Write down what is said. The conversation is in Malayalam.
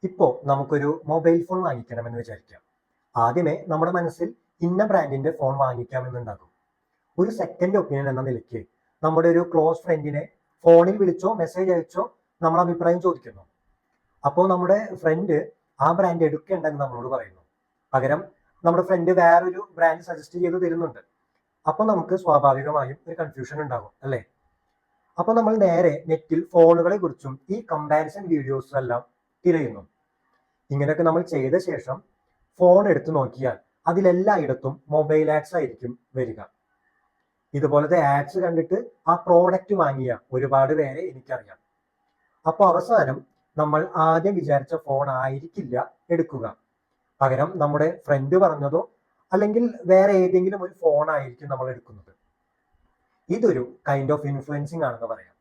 ഇപ്പോൾ നമുക്കൊരു മൊബൈൽ ഫോൺ വാങ്ങിക്കണമെന്ന് വിചാരിക്കാം. ആദ്യമേ നമ്മുടെ മനസ്സിൽ ഇന്ന ബ്രാൻഡിന്റെ ഫോൺ വാങ്ങിക്കാമെന്നുണ്ടാകും. ഒരു സെക്കൻഡ് ഒപ്പീനിയൻ എന്ന നിലയ്ക്ക് നമ്മുടെ ഒരു ക്ലോസ് ഫ്രണ്ടിനെ ഫോണിൽ വിളിച്ചോ മെസ്സേജ് അയച്ചോ നമ്മൾ അഭിപ്രായം ചോദിക്കുന്നു. അപ്പോൾ നമ്മുടെ ഫ്രണ്ട് ആ ബ്രാൻഡ് എടുക്കേണ്ടെന്ന് നമ്മളോട് പറയുന്നു. പകരം നമ്മുടെ ഫ്രണ്ട് വേറൊരു ബ്രാൻഡ് സജസ്റ്റ് ചെയ്ത് തരുന്നുണ്ട്. അപ്പോൾ നമുക്ക് സ്വാഭാവികമായും ഒരു കൺഫ്യൂഷൻ ഉണ്ടാകും, അല്ലേ? അപ്പോൾ നമ്മൾ നേരെ നെറ്റിൽ ഫോണുകളെ കുറിച്ചും ഈ കമ്പാരിസൺ വീഡിയോസ് എല്ലാം തിരയുന്നു. ഇങ്ങനെയൊക്കെ നമ്മൾ ചെയ്ത ശേഷം ഫോൺ എടുത്തു നോക്കിയാൽ അതിലെല്ലായിടത്തും മൊബൈൽ ആഡ്സ് ആയിരിക്കും വരിക. ഇതുപോലത്തെ ആഡ്സ് കണ്ടിട്ട് ആ പ്രോഡക്റ്റ് വാങ്ങിയ ഒരുപാട് പേരെ എനിക്കറിയാം. അപ്പോൾ അവസാനം നമ്മൾ ആദ്യം വിചാരിച്ച ഫോൺ ആയിരിക്കില്ല എടുക്കുക. പകരം നമ്മുടെ ഫ്രണ്ട് പറഞ്ഞതോ അല്ലെങ്കിൽ വേറെ ഏതെങ്കിലും ഒരു ഫോൺ ആയിരിക്കും നമ്മൾ എടുക്കുന്നത്. ഇതൊരു കൈൻഡ് ഓഫ് ഇൻഫ്ലുവൻസിങ് ആണെന്ന് പറയാം.